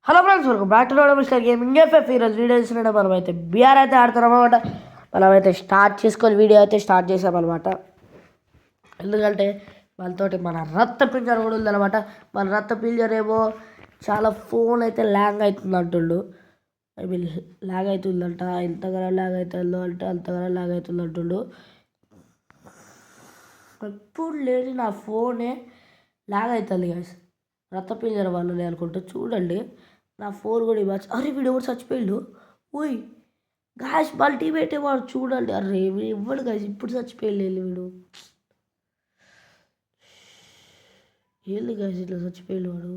Hello friends, welcome back to mister gaming FF. ఈరోజు video చూసినట్టు మనమైతే బీఆర్ అయితే ఆడుతున్నాం అనమాట. మనమైతే స్టార్ట్ చేసుకొని వీడియో అయితే స్టార్ట్ చేసామన్నమాట. ఎందుకంటే మనతోటి మన రక్త పింజర్ కూడా ఉందన్నమాట. మన రక్త పింజర్ ఏమో చాలా ఫోన్ అయితే ల్యాగ్ అవుతుంది అంటుండు. ఐ మీన్ ల్యాగ్ అవుతుందంట. ఎంతగానో ల్యాగ్ అవుతుందో అంటే అంతగానో ల్యాగ్ అవుతుంది అంటుండు. ఎప్పుడు లేని నా ఫోనే ల్యాగ్ అవుతుంది గైస్. రక్త పింజర వాళ్ళని అనుకుంటూ చూడండి. నా ఫోన్ కూడా ఇవ్వచ్చు. అరే వీడు ఎవరు చచ్చిపోయాడు? ఓయ్ గాయస్, మల్టీమేట్ వాడు చూడండి. అరే వీడు ఇవ్వడు గాయస్, ఇప్పుడు చచ్చిపోయాడు వీడు. ఏంది గాయస్ ఇట్లా చచ్చిపోయాడు వాడు?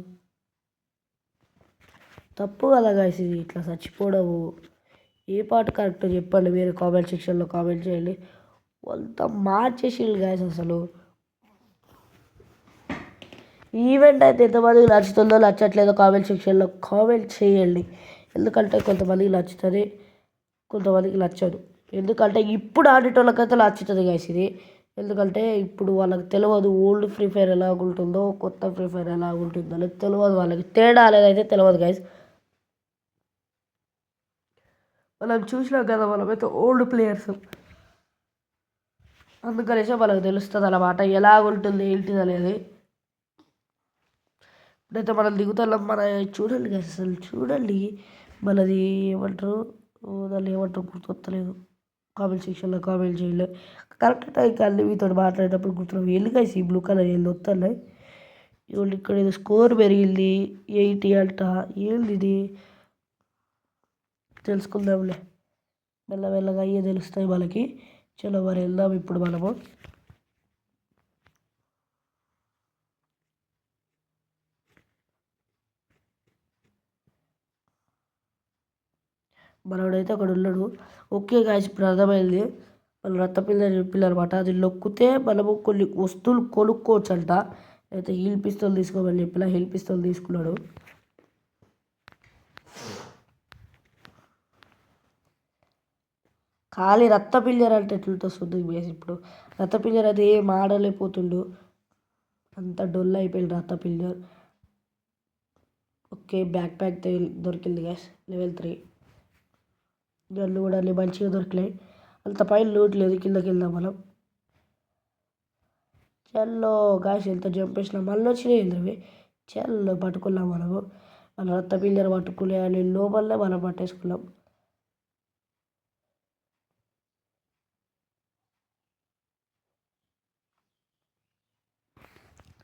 తప్పు కదా గాయస్ ఇది, ఇట్లా చచ్చిపోవడము. ఏ పాట కరెక్ట్ చెప్పండి, మీరు కామెంట్ సెక్షన్లో కామెంట్ చేయండి. అంతా మార్చేసిండు గాయస్. అసలు ఈవెంట్ అయితే ఎంతమందికి నచ్చుతుందో నచ్చట్లేదో కామెంట్ సెక్షన్లో కామెంట్ చేయండి. ఎందుకంటే కొంతమందికి నచ్చుతుంది, కొంతమందికి నచ్చదు. ఎందుకంటే ఇప్పుడు ఆడేటోళ్ళకైతే నచ్చుతుంది గైస్ ఇది. ఎందుకంటే ఇప్పుడు వాళ్ళకి తెలియదు ఓల్డ్ ఫ్రీ ఫైర్ ఎలా ఉంటుందో కొత్త ఫ్రీ ఫైర్ ఎలా ఉంటుందో అనేది తెలియదు. వాళ్ళకి తేడా అనేది అయితే తెలియదు గైస్. మనం చూసినాం కదా, మనమైతే ఓల్డ్ ప్లేయర్స్, అందుకనేసి మనకు తెలుస్తుంది అన్నమాట ఎలా ఉంటుంది ఏంటిది అనేది. ఇప్పుడైతే మనం దిగుతున్నాం. మన చూడండి గైస్, అసలు చూడండి మనది ఏమంటారు, దాన్ని ఏమంటారు గుర్తొస్తలేదు. కామెంట్ సెక్షన్లో కామెంట్ చేయలేదు. కరెక్ట్ టైంకి అన్ని మీతో మాట్లాడేటప్పుడు గుర్తున్నాం. వెళ్ళి గైస్ ఈ బ్లూ కలర్ వెళ్ళి వస్తున్నాయి. ఇవాళ ఇక్కడ ఏదో స్కోర్ పెరిగింది 80 అంట. ఏంది ఇది తెలుసుకుందాంలే, మెల్లమెల్లగా అయ్యే తెలుస్తాయి మనకి. చలో మరి వెళ్దాం ఇప్పుడు మనము. మనోడైతే అక్కడ ఉన్నాడు. ఓకే గాయస్, ఇప్పుడు అర్థమైంది. వాళ్ళు రక్తపిల్ల చెప్పిల్లనమాట. అది నొక్కితే మనము కొన్ని వస్తువులు కొనుక్కోవచ్చు అంట. అయితే హీల్ పిస్తోల్ తీసుకోమని చెప్పిన, హీల్ పిస్తోల్ తీసుకున్నాడు. ఖాళీ రక్తపిల్లర్ అంటే ఎట్లుంటుంది చూద్దాం బేస్. ఇప్పుడు రక్తపిల్లర్ అయితే ఏం ఆడలేకపోతుండు, అంత డొల్ అయిపోయింది రక్తపిల్లర్. ఓకే, బ్యాక్ ప్యాక్ దొరికింది గ్యాస్, లెవెల్ 3. గన్లు కూడా అన్ని మంచిగా దొరికినాయి. అంత పైన లూట్ లేదు, కిందకి వెళ్దాం మనం. చల్లో గాయస్, ఎంత జంప్ వేసినా మళ్ళీ వచ్చినాయి ఏంద్రవి. చల్లో పట్టుకున్నాం మనము. మన రక్త పిల్లలు పట్టుకునే అని లోపలనే మనం పట్టేసుకున్నాం.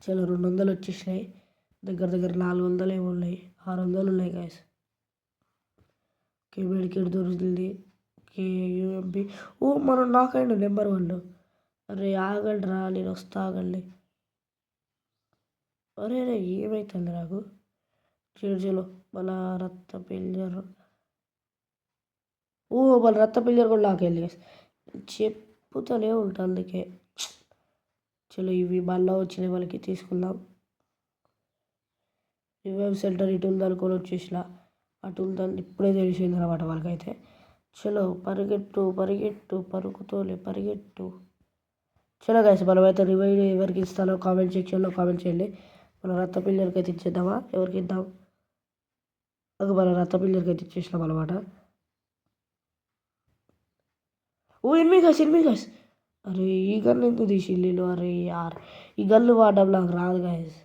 చలో 200 వచ్చేసినాయి. దగ్గర దగ్గర 400 ఏమి ఉన్నాయి, 600 ఉన్నాయి గాయస్. ఓకే, మెడికేట్ దొరుకుతుంది. Okay, UMP. ఓ మనం నాకండి నెంబర్ 1. అరే ఆగండి రా, నేను వస్తా ఆగండి. అరే అరే ఏమవుతుంది నాకు? చలో మన రక్త పిల్లర్. ఓ మన రక్త పిల్లర్ కూడా లాకెళ్ళి చెప్పుతూనే ఉంటాను అందుకే. చలో ఇవి మళ్ళీ వచ్చినాయి, వాళ్ళకి తీసుకుందాం. రివైవ్ సెంటర్ ఇటు ఉందనుకొని వచ్చేసిన, అటు ఉందని ఇప్పుడే తెలిసింది అనమాట వాళ్ళకైతే. చలో పరిగెట్టు పరిగెట్టు పరుగుతోలే పరిగెట్టు. చలో గైస్, మనమైతే రివైవ్ ఎవరికి ఇస్తానో కామెంట్ సెక్షన్లో కామెంట్ చేయండి. మన రక్త పిల్లలకి అయితే ఇచ్చేద్దామా, ఎవరికి ఇద్దాం? అది మన రక్త పిల్లలకి అయితే ఇచ్చేసినాం అనమాట. ఓ ఎనిమిది గైస్. అరే ఈ గన్ను ఎందుకు తీసిల్లు? అరే యార్, ఈ గన్ను వాడడం నాకు రాదు గైస్.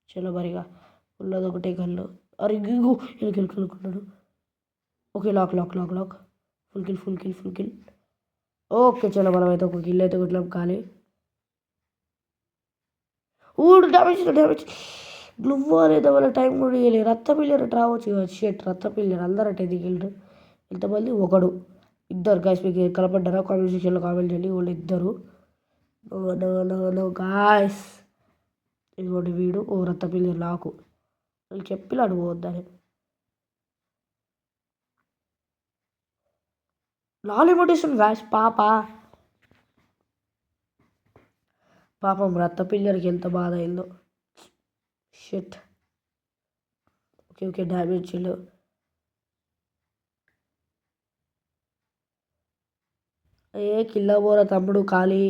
చలో మరిగా ఉన్నది ఒకటే గన్ను. అరే గిగు వెళ్ళుకున్నాడు. Okay, lock lock lock lock. Full kill full kill full kill. Okay చలో మనమైతే ఒక కిల్ అయితే కొట్టినాం. కానీ ఊడు డ్యామేజ్ గ్లూవ్ అనేది వాళ్ళ టైం కూడా ఇవ్వలేదు. రక్త పిల్లర్ రావచ్చు కదా. షెట్ రక్త పిల్లర్ అందరూ అంటే దిగిల్లు. ఎంతమంది? ఒకడు ఇద్దరు గైస్. మీకు కనపడ్డారా? కామెంట్ సెక్షన్లో కామెంట్ చేయండి. వాళ్ళు ఇద్దరు. గాయస్ ఇదిగోటి వీడు. ఓ రక్త పిల్లర్ నాకు చెప్పిలాడు పోవద్దని. లాలిమోటేషన్ గాయస్. పాపం రక్త పిల్లర్కి ఎంత బాధ అయిందో. షెట్. ఓకే ఓకే, డ్యామేజ్ చిల్లు. ఏ కిల్ల పోరా తమ్ముడు ఖాళీ.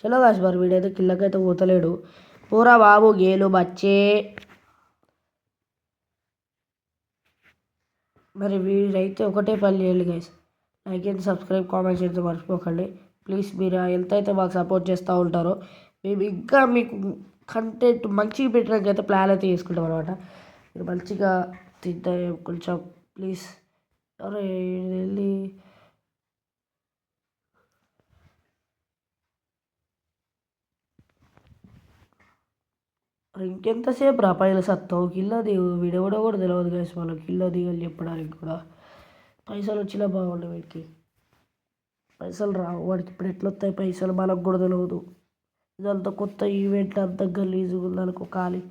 చలో గాస్ మరి వీడైతే కిల్లకైతే పోతలేడు. పోరా బాబు గేలు బచ్చే. మరి వీడైతే ఒకటే పని చేయాలి guys, like and subscribe comment చేయడం మర్చిపోకండి ప్లీజ్. మీరు ఎంత అయితే మాకు సపోర్ట్ చేస్తూ ఉంటారో మేము ఇంకా మీకు కంటెంట్ మంచిగా పెట్టడానికి అయితే ప్లాన్ అయితే చేసుకుంటాం అనమాట. మీరు మంచిగా తింటే కొంచెం ప్లీజ్. అరే వెళ్ళి ఇంకెంతసేపు రా పైన సత్తావు కిల్లో దిగు. వీడియో కూడా తెలియదు గైస్ వాళ్ళకి కిల్లో దిగని చెప్పడానికి కూడా. పైసలు వచ్చినా బాగుండే వీడికి. పైసలు రావు వాడికి. ఇప్పుడు ఎట్లా వస్తాయి పైసలు మనకు కూడా తెలియదు. ఇదంతా కొత్త ఈవెంట్, అంత గలీజుగా ఉందనుకో ఖాళీ.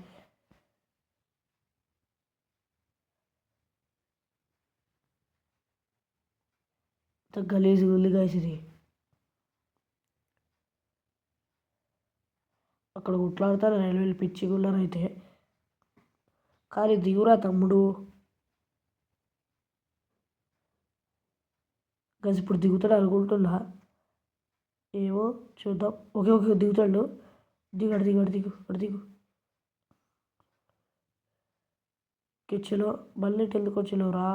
అంత గలీజుగా ఉంది గైస్ ఇది. అక్కడ కొట్లాడతారు రైల్వేలు పిచ్చిగుళ్ళనైతే. కానీ దిగురా తమ్ముడు. గైస్ ఇప్పుడు దిగుతాడు అనుకుంటున్నా. ఏమో చూద్దాం. ఓకే ఓకే దిగుతాడు. దిగాడు దిగాడు దిగు అడు దిగు. కిచ్చులో మళ్ళీ ఎందుకు వచ్చినావు రా.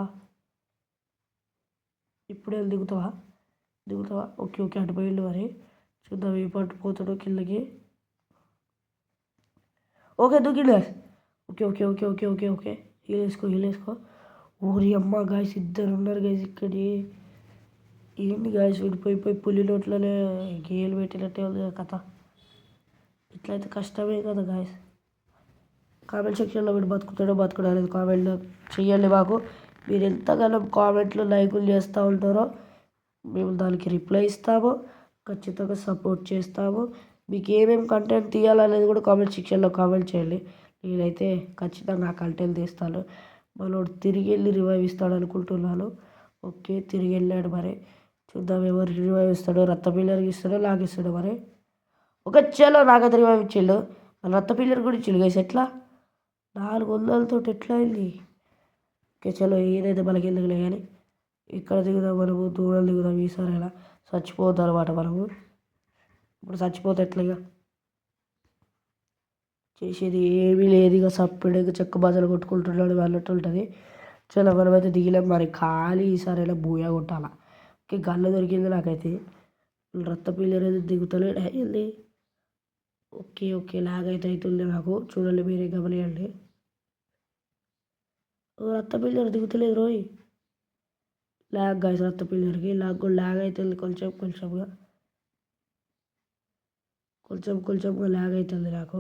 ఇప్పుడే దిగుతావా దిగుతావా? ఓకే ఓకే అటు పోయిండు మరి. చూద్దాం ఏ పాటు పోతాడో కిందకి. ఓకే దూకిండు guys. Okay okay okay okay okay okay heal వేసుకో. ఓరి అమ్మ గాయస్ ఇద్దరు ఉన్నారు గాయస్ ఇక్కడి. ఏంటి గాయస్ విడిపోయిపోయి పులి నోట్లోనే గేలు పెట్టినట్టే ఉంది కథ. ఇట్లయితే కష్టమే కదా గాయస్. కామెంట్ సెక్షన్లో వీడు బతుకుతాడో అనేది కామెంట్ చెయ్యండి మాకు. మీరు ఎంతగానో కామెంట్లు లైకులు చేస్తూ ఉంటారో మేము దానికి రిప్లై ఇస్తాము, ఖచ్చితంగా సపోర్ట్ చేస్తాము. మీకు ఏమేమి కంటెంట్ తీయాలనేది కూడా కామెంట్ సెక్షన్లో కామెంట్ చేయండి. నేనైతే ఖచ్చితంగా ఆ కంటెంట్ తీస్తాను. మనోడు తిరిగి వెళ్ళి రివైవ్ ఇస్తాడు అనుకుంటున్నాను. ఓకే తిరిగి వెళ్ళాడు మరి. చూద్దాం ఎవరు రివైవ్ ఇస్తాడో. రక్తపిల్లర్కి ఇస్తాడో లాగిస్తాడో మరి. ఒక చలో నాకైతే రివైవ్ ఇచ్చిండు. రక్తపిల్లర్ కూడా ఇచ్చిండు గైస్. ఎట్లా 400 ఎట్లా అయింది? ఓకే చలో ఏదైతే మనకి ఎందుకులే కానీ ఇక్కడ దిగుదాం మనము. దూరం దిగుదాం ఈసారి. ఎలా చచ్చిపోతాం అనమాట మనము. ఇప్పుడు చచ్చిపోతే ఎట్లా ఇక చేసేది ఏమీ లేదు. ఇక సప్పుడేగా చెక్క బజలు కొట్టుకుంటున్నాడు అన్నట్టు ఉంటుంది. చలో మనమైతే దిగినాం మరి. ఖాళీ ఈసారి ఎలా బూయా కొట్టాల. ఓకే గల్ల దొరికింది నాకైతే. రక్తపిల్లర్ అయితే దిగుతలేడు అయ్యింది. ఓకే ఓకే లాగ్ అయితే అవుతుంది నాకు. చూడండి మీరే గమనియండి. రక్తపిల్లర్ దిగుతలేదు రోయ్. లాగ్ గాయస్ రక్తపిల్లర్కి లాగ్ కూడా లాగ్ అవుతుంది కొంచెంగా లాగ్ అవుతుంది నాకు.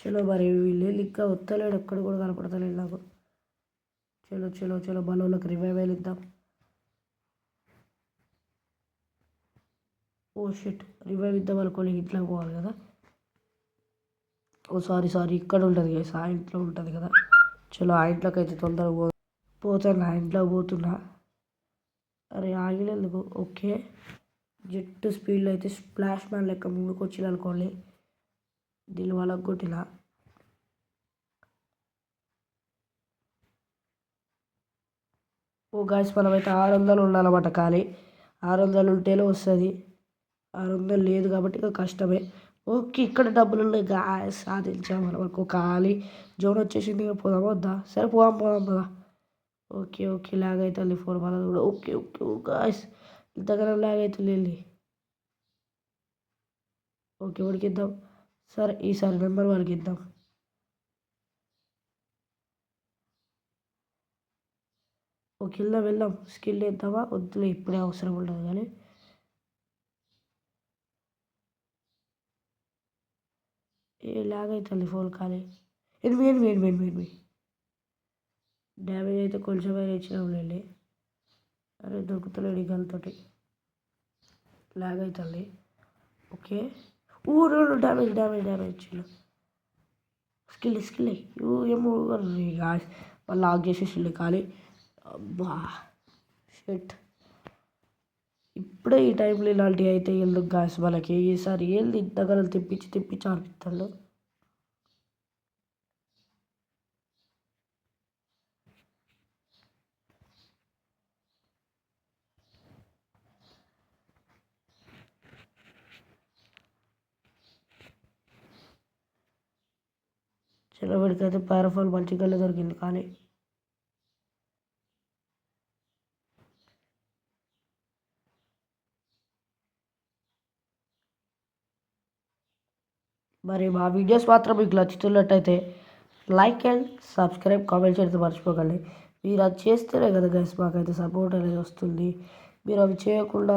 చలో మరి వీళ్ళు ఇంకా వస్తలేడు. ఎక్కడ కూడా కనపడతలేడు నాకు. చలో బలోళ్ళకి రివైవ్ ఇద్దాం. ఓ షిట్ రివైవ్ ఇద్దాం అనుకోని ఇంట్లోకి పోవాలి కదా. ఓ సారీ ఇక్కడ ఉంటుంది కదా, ఆ ఇంట్లో ఉంటుంది కదా. చలో ఆ ఇంట్లోకి అయితే తొందరగా పోతాను. ఆ ఇంట్లోకి పోతున్నా. అరే ఆగినందుకు. ఓకే జెట్ స్పీడ్లో అయితే స్ప్లాష్ మ్యాన్ లెక్క ముందుకు వచ్చిన అనుకోండి. దీని వాళ్ళకి కొట్టిన. ఓ గాయస్ మనమైతే 600 ఉండాలన్నమాట. ఖాళీ 600 ఉంటేనే వస్తుంది. 600 లేదు కాబట్టి ఇక కష్టమే. ఓకే ఇక్కడ డబ్బులు ఉన్నాయి గాయస్. సాధించాం మనకు. ఖాళీ జోన్ వచ్చేసింది. ఇక పోదామా వద్దా? సరే పోదాం కదా. ఓకే లాగ్ అవుతుంది ఫోన్ మనది కూడా. ఓకే గాయస్ ఇంతగానో లాగ్ అవుతుంది వెళ్ళి. ఓకే ఉడికిద్దాం. సరే ఈసారి నెంబర్ 1కి ఇద్దాం. ఓకే వెళ్దాం. స్కిల్ వేద్దామా వద్దులే ఇప్పుడే అవసరం ఉండదు కానీ. ఏ లాగ్ అవుతుంది ఫోన్ ఖాళీ. ఎనిమిది డ్యామేజ్ అయితే కొంచెమైనా ఇచ్చినాంలేండి. అరే దొరుకుతలేడు ఈ గన్తోటి. లాగ్ అవుతుంది. ఓకే డ్యామేజ్ ఇచ్చిండు. స్కిల్ ఏమో వాళ్ళు లాగ్ చేసేసిండు ఖాళీ. అబ్బా షెట్. ఇప్పుడే ఈ టైంలో ఇలాంటివి అయితే ఎందుకు గాయస్ మనకి. ఈసారి ఏంది ఇంతగానో తిప్పించి ఆడిపిస్తాడు. చలో వీడికైతే పారాఫాల్ మంచిగా దొరికింది కానీ మరి మా వీడియోస్ మాత్రం మీకు నచ్చుతున్నట్టయితే లైక్ అండ్ సబ్స్క్రైబ్ కామెంట్ చేయడం మర్చిపోకండి. మీరు అది చేస్తేనే కదా గైస్ మాకైతే సపోర్ట్ అనేది వస్తుంది. మీరు అవి చేయకుండా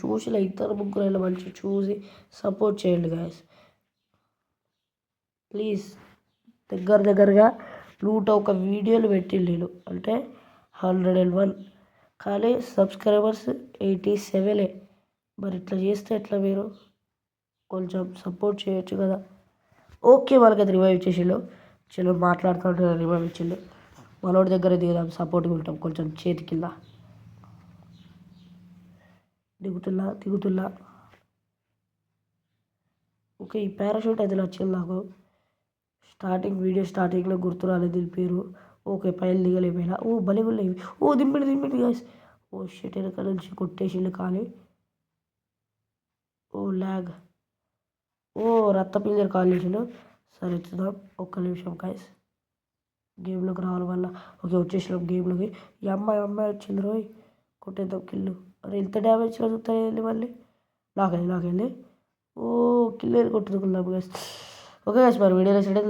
చూసిన ఇద్దరు ముగ్గురు మంచిగా చూసి సపోర్ట్ చేయండి గైస్ ప్లీజ్. దగ్గరగా 101 వీడియోలు పెట్టిండు నేను, అంటే 101, కానీ సబ్స్క్రైబర్స్ 87. మరి ఇట్లా చేస్తే ఎట్లా? మీరు కొంచెం సపోర్ట్ చేయొచ్చు కదా. ఓకే వాళ్ళకైతే రివైవ్ ఇచ్చేసిండు. చలో మాట్లాడుతుంటే రివైవ్ ఇచ్చిండు. మనోడి దగ్గర దిగుదాం, సపోర్ట్గా ఉంటాం కొంచెం చేతి కింద. దిగుతున్నా. ఓకే ఈ పారాషూట్ అయితే నచ్చింది నాకు. వీడియో స్టార్టింగ్లో గుర్తు రాలేదు దీని పేరు. ఓకే పైన దిగలేమైనా. ఓ బలిగున్నాయి. ఓ దింపిడి గాయస్. ఓ షెట్ వెనక నుంచి కొట్టేసిండు కానీ. ఓ ల్యాగ్. ఓ రక్తపింజర్ కాల్ చేసిండు. సరే చూద్దాం ఒక్క నిమిషం గాయస్. గేమ్లోకి రావాలి వల్ల. ఓకే వచ్చేసినాం గేమ్లోకి. ఈ అమ్మాయి వచ్చింది రోయ్. కొట్టేద్దాం కిల్లు. అరే ఇంత డ్యామేజ్ చదువుతాయి మళ్ళీ. నాకెళ్ళి ఓ కిల్లు కొట్టుకుందాం గైస్. ఓకే గైస్ మరి వీడియో నచ్చినట్లయితే